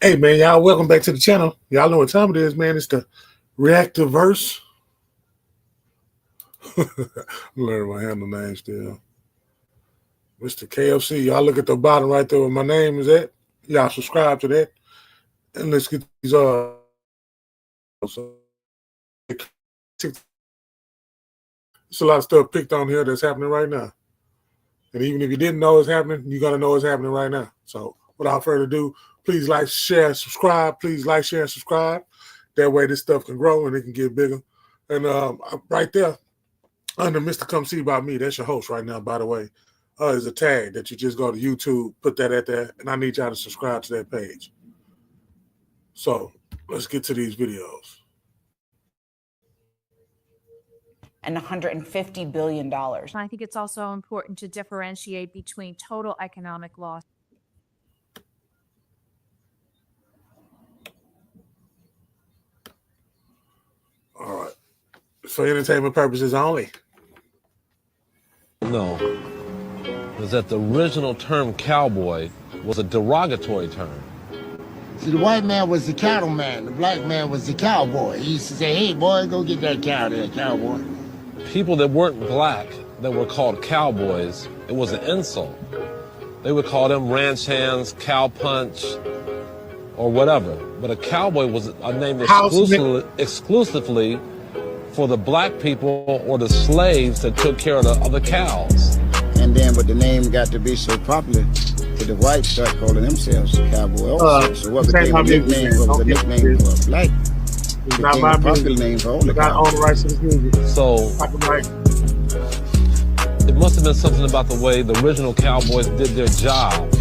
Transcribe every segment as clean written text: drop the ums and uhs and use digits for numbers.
Hey man, y'all welcome back to the channel. Y'all know what time it is, man. It's the Reactiverse. I'm learning my handle name still. Mr. KFC. Y'all look at the bottom right there where my name is at. Y'all subscribe to that. And let's get these so it's a lot of stuff picked on here that's happening right now. And even if you didn't know it's happening, you're gonna know it's happening right now. So without further ado, please like, share, subscribe. Please like, share, and subscribe. That way this stuff can grow and it can get bigger. And right there, under Mr. Come See About Me, that's your host right now, by the way, is a tag that you just go to YouTube, put that at there, and I need y'all to subscribe to that page. So let's get to these videos. And $150 billion. I think it's also important to differentiate between total economic loss. All right. For entertainment purposes only. No. Was that the original term cowboy was a derogatory term. See, the white man was the cattleman. The black man was the cowboy. He used to say, hey, boy, go get that cow there, cowboy. People that weren't black that were called cowboys, it was an insult. They would call them ranch hands, cow punch, or whatever. But a cowboy was a name exclusively for the black people or the slaves that took care of the cows. And then, but the name got to be so popular that the whites start calling themselves cowboy also. So what became a nickname was a nickname for a black. It became a popular name for all the Got the rights to this music. So it must have been something about the way the original cowboys did their job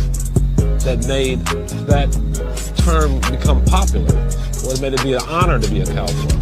that made that term become popular, or it made it be an honor to be a cowboy.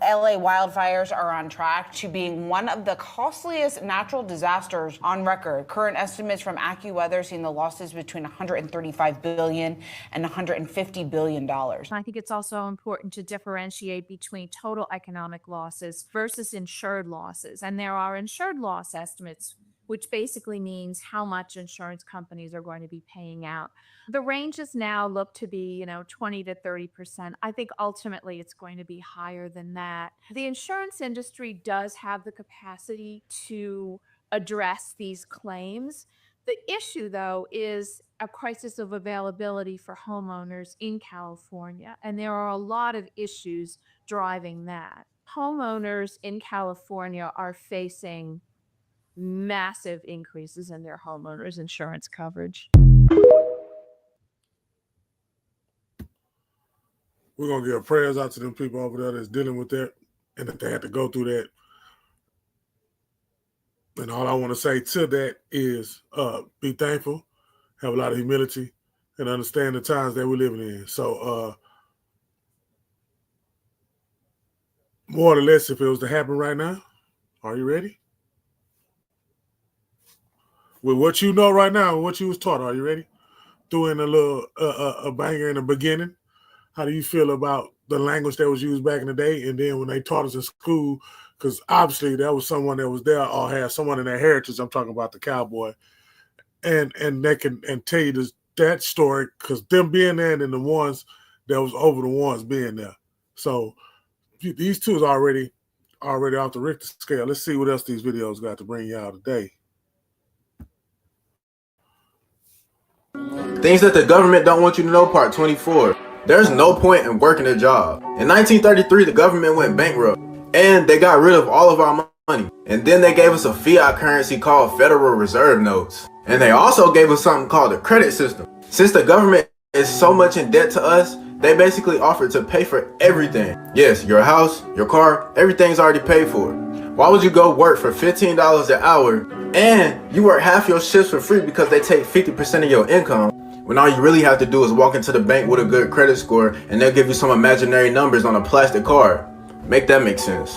LA wildfires are on track to being one of the costliest natural disasters on record. Current estimates from AccuWeather seeing the losses between $135 billion and $150 billion. I think it's also important to differentiate between total economic losses versus insured losses. And there are insured loss estimates, which basically means how much insurance companies are going to be paying out. The ranges now look to be, 20 to 30%. I think ultimately it's going to be higher than that. The insurance industry does have the capacity to address these claims. The issue, though, is a crisis of availability for homeowners in California. And there are a lot of issues driving that. Homeowners in California are facing massive increases in their homeowners insurance coverage. We're going to give prayers out to them people over there that's dealing with that and that they had to go through that. And all I want to say to that is be thankful, have a lot of humility, and understand the times that we're living in. So more or less, if it was to happen right now, are you ready? With what you know right now and what you was taught, are you ready? Threw in a little a banger in the beginning. How do you feel about the language that was used back in the day? And then when they taught us in school, because obviously that was someone that was there or had someone in their heritage. I'm talking about the cowboy. And they can tell you that story because them being there and the ones that was over the ones being there. So these two is already off the Richter scale. Let's see what else these videos got to bring y'all today. Things that the government don't want you to know, part 24. There's no point in working a job. In 1933, the government went bankrupt and they got rid of all of our money. And then they gave us a fiat currency called Federal Reserve notes. And they also gave us something called a credit system. Since the government is so much in debt to us, they basically offered to pay for everything. Yes, your house, your car, everything's already paid for. Why would you go work for $15 an hour and you work half your shifts for free because they take 50% of your income? When all you really have to do is walk into the bank with a good credit score and they'll give you some imaginary numbers on a plastic card. Make that make sense.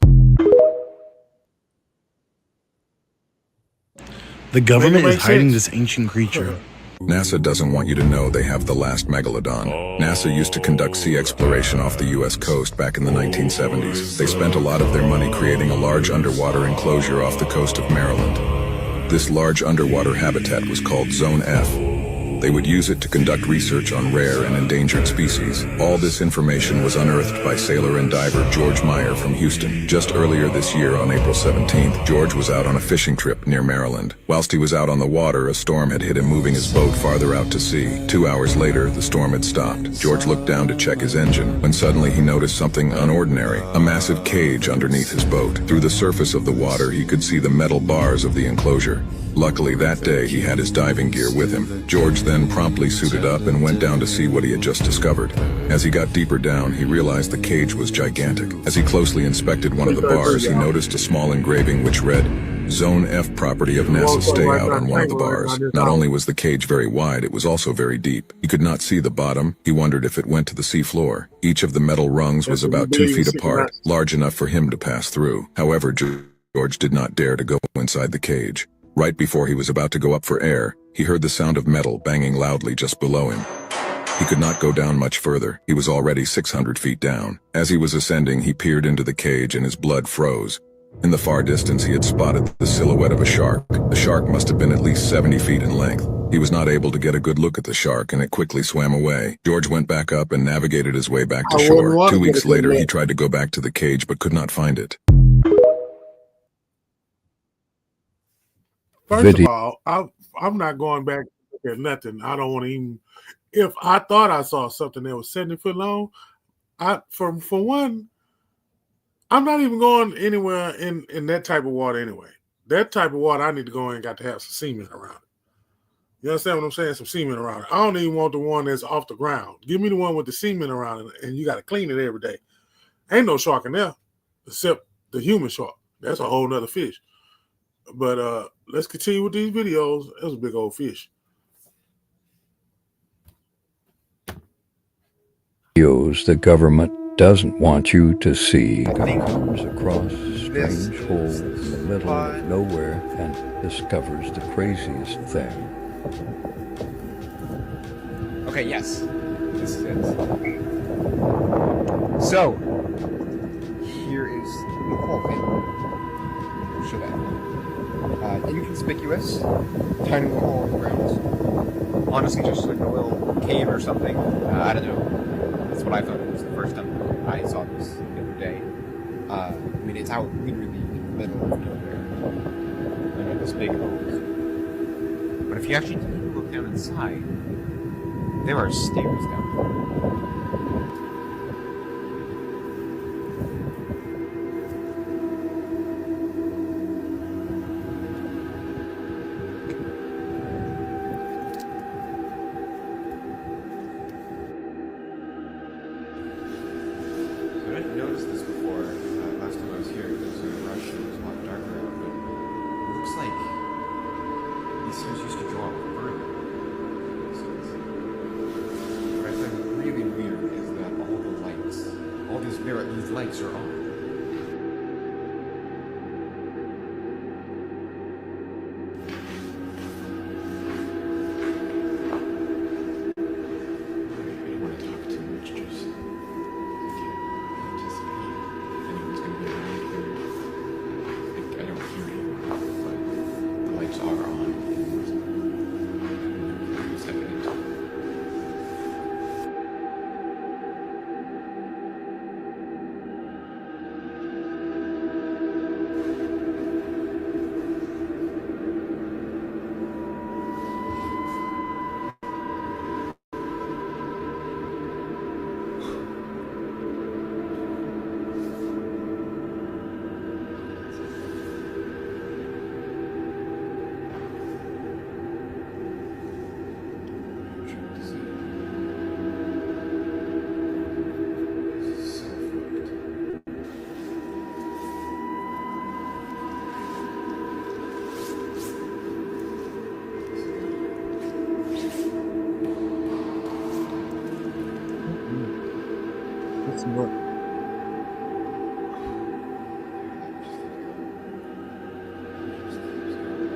The government is hiding this ancient creature. NASA doesn't want you to know they have the last megalodon. NASA used to conduct sea exploration off the US coast back in the 1970s. They spent a lot of their money creating a large underwater enclosure off the coast of Maryland. This large underwater habitat was called Zone F. They would use it to conduct research on rare and endangered species. All this information was unearthed by sailor and diver George Meyer from Houston. Just earlier this year, on April 17th, George was out on a fishing trip near Maryland. Whilst he was out on the water, a storm had hit him, moving his boat farther out to sea. 2 hours later, the storm had stopped. George looked down to check his engine, when suddenly he noticed something unordinary, a massive cage underneath his boat. Through the surface of the water, he could see the metal bars of the enclosure. Luckily, that day, he had his diving gear with him. George then promptly suited up and went down to see what he had just discovered. As he got deeper down, he realized the cage was gigantic. As he closely inspected one of the bars, he noticed a small engraving which read, "Zone F, property of NASA, stay out," on one of the bars. Not only was the cage very wide, it was also very deep. He could not see the bottom. He wondered if it went to the seafloor. Each of the metal rungs was about 2 feet apart, large enough for him to pass through. However, George did not dare to go inside the cage. Right before he was about to go up for air, he heard the sound of metal banging loudly just below him. He could not go down much further. He was already 600 feet down. As he was ascending, he peered into the cage and his blood froze. In the far distance, he had spotted the silhouette of a shark. The shark must have been at least 70 feet in length. He was not able to get a good look at the shark, and it quickly swam away. George went back up and navigated his way back to shore. 2 weeks later, he tried to go back to the cage but could not find it. First of all, I'm not going back at nothing. I don't want to even. If I thought I saw something that was 70 foot long, for one, I'm not even going anywhere in that type of water anyway. That type of water, I need to go in and got to have some semen around it. You understand what I'm saying? Some semen around it. I don't even want the one that's off the ground. Give me the one with the semen around it, and you got to clean it every day. Ain't no shark in there except the human shark. That's a whole nother fish. But let's continue with these videos. That was a big old fish. Videos the government doesn't want you to see. Comes across a strange hole in the middle of nowhere and discovers the craziest thing. Okay, yes. This is it. So, here is the hole. Should I? Inconspicuous, tiny little hole in the ground. Honestly, just like a little cave or something. I don't know. That's what I thought it was the first time I saw this the other day. I mean, it's out literally in the middle of nowhere. I got this big hole. But if you actually look down inside, there are stairs down there. These lights are on.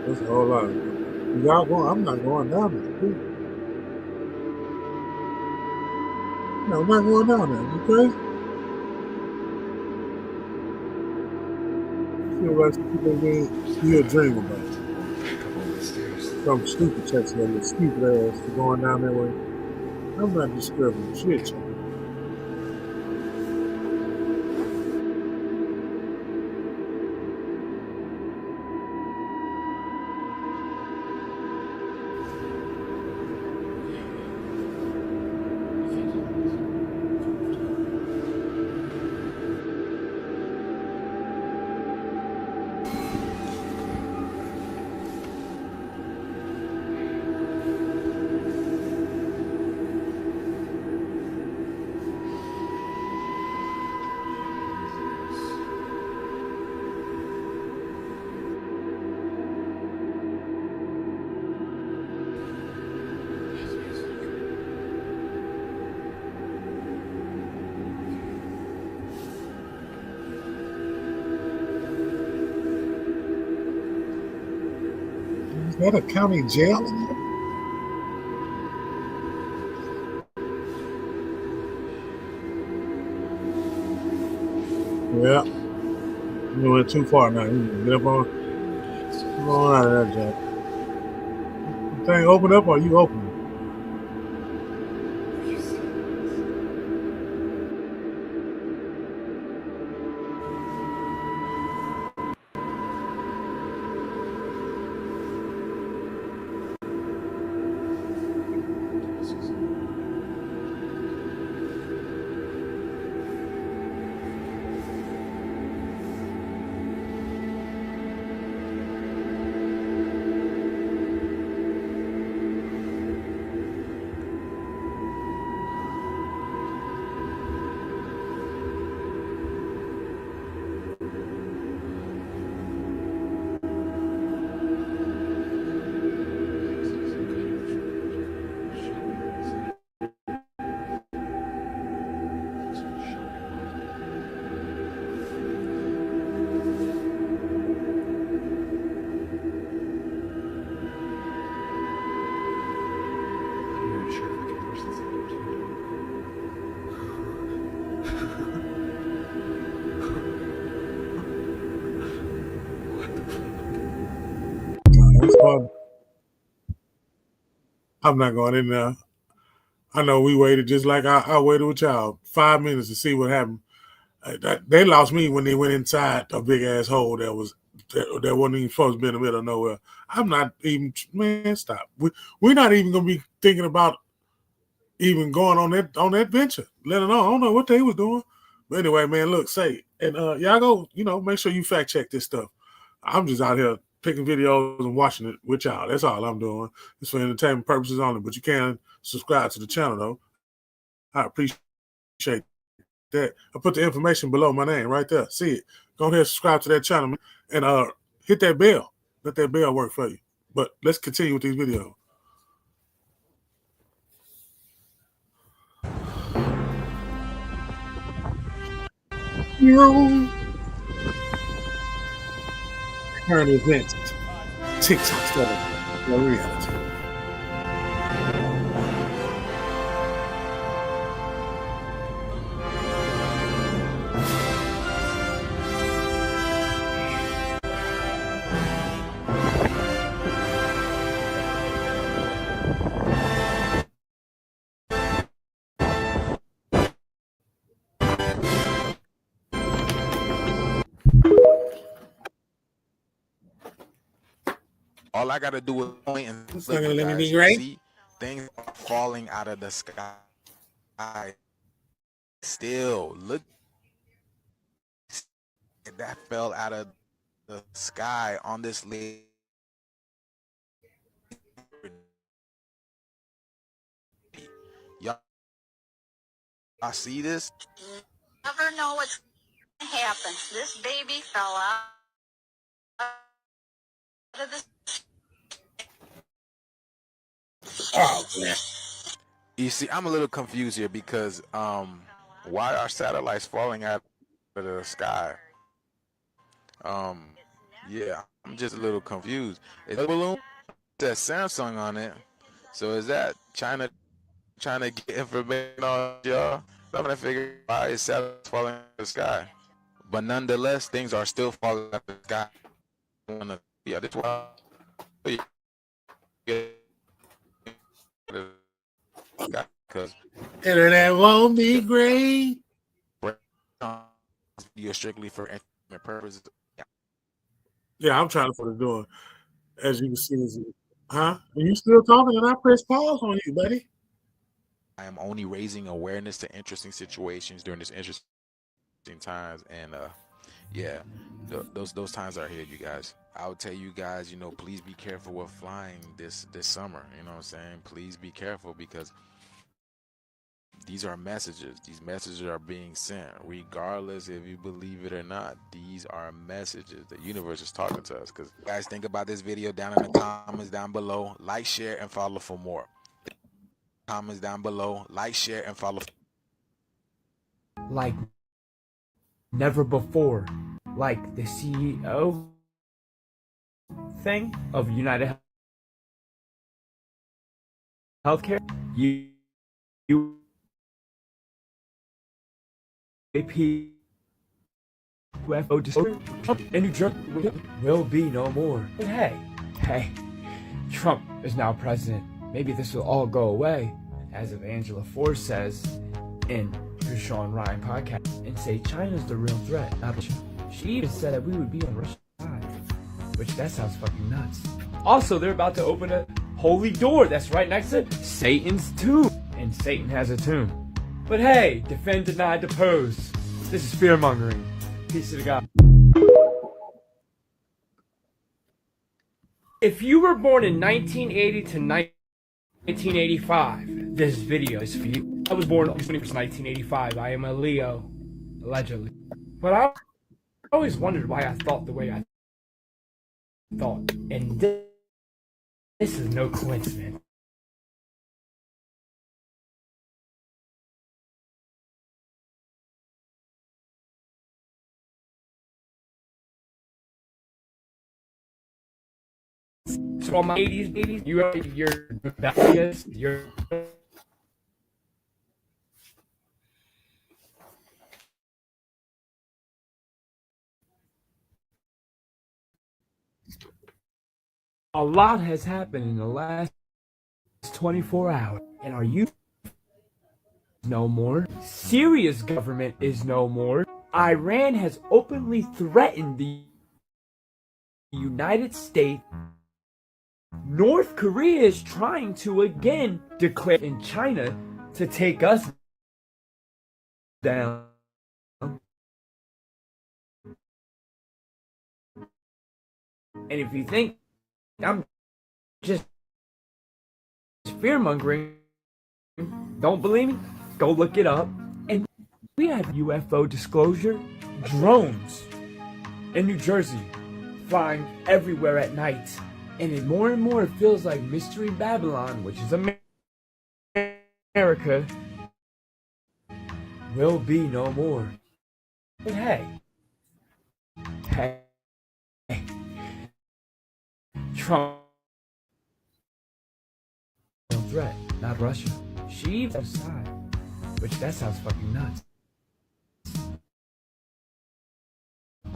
That's a whole lot. Y'all going? I'm not going down there. No, I'm not going down there. Okay. See what you a dream about. Some stupid checks that with stupid ass for going down that way. I'm not disturbing shit, y'all. Is that a county jail? Yeah. You went too far now. You can get up on. Come on out of that, Jack. The thing open up or you open it? That's fun. I'm not going in there. I know we waited just like I waited with y'all 5 minutes to see what happened. They lost me when they went inside a big ass hole that wasn't even supposed to be in the middle of nowhere. I'm not even, man, stop. We're not even gonna be thinking about even going on that venture. Let alone, I don't know what they was doing. But anyway, man, look, say and y'all go, make sure you fact check this stuff. I'm just out here picking videos and watching it with y'all. That's all I'm doing. It's for entertainment purposes only. But you can subscribe to the channel though. I appreciate that. I put the information below my name right there. See it. Go ahead and subscribe to that channel and hit that bell. Let that bell work for you. But let's continue with these videos. Current events. TikTok stuff. No reality. All I gotta do is point and It's look, not gonna let me guys, be right. see things are falling out of the sky. Still, look, that fell out of the sky on this lake. Y'all see this? Never know what's gonna happen. This baby fell out of the. Oh man. You see, I'm a little confused here because why are satellites falling out of the sky? Yeah, I'm just a little confused. Is the balloon that Samsung on it? So is that China trying to get information on y'all? I'm gonna figure out why is satellites falling out of the sky. But nonetheless, things are still falling out of the sky. Yeah, that's why. because Internet won't be great. You're strictly for entertainment purposes. Yeah, I'm trying to put it doing. As you can see, huh? Are you still talking? And I press pause on you, buddy. I am only raising awareness to interesting situations during this interesting times, and yeah, those times are here, you guys. I would tell you guys, you know, please be careful with flying this summer. You know what I'm saying? Please be careful, because these are messages. These messages are being sent, regardless if you believe it or not. These are messages. The universe is talking to us. Because guys, think about this video down in the comments down below. Like, share, and follow for more. Comments down below. Like, share, and follow. Like never before. Like the CEO thing of United Healthcare. UFO disclosure. Trump and New Jersey will be no more. But hey, Trump is now president. Maybe this will all go away, as if Angela Ford says in the Sean Ryan podcast, and say China's the real threat, not Russia. She even said that we would be on Russia's side, which that sounds fucking nuts. Also, they're about to open a holy door that's right next to Satan's tomb, and Satan has a tomb. But hey, defend, deny, depose. This is fear-mongering. Peace to the God. If you were born in 1980 to 1985, this video is for you. I was born on 21st, 1985. I am a Leo, allegedly. But I always wondered why I thought the way I thought. And this is no coincidence. So on my 80s, you're rebellious, you're a lot has happened in the last 24 hours. And are you no more? Syria's government is no more. Iran has openly threatened the United States. North Korea is trying to again declare in China to take us down. And if you think I'm just fear-mongering, don't believe me? Go look it up. And we have UFO disclosure. Drones in New Jersey flying everywhere at night. And it more and more feels like Mystery Babylon, which is America, will be no more. But hey, Trump threat, not Russia. She's outside, which that sounds fucking nuts.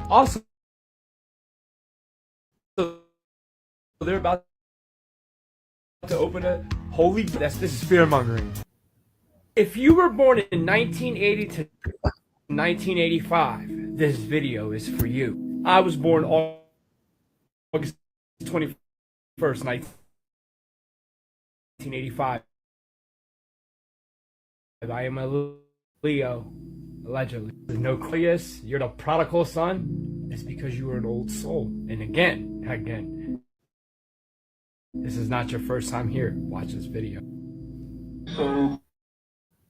Also, they're about to open a holy. This is fear-mongering. If you were born in 1980 to 1985, this video is for you. I was born August 21st, 1985. I am a Leo, allegedly. Nucleus, you're the prodigal son. It's because you were an old soul. And again, this is not your first time here. Watch this video. So,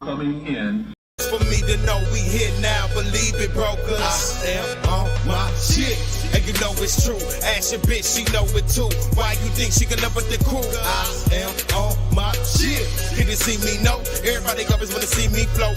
coming in. For me to know we here now, believe it, brokers. I am on my shit, and you know it's true. Ask your bitch, she know it too. Why you think she can up with the crew? I am on my shit. Didn't see me, no. Everybody always wanna see me flow.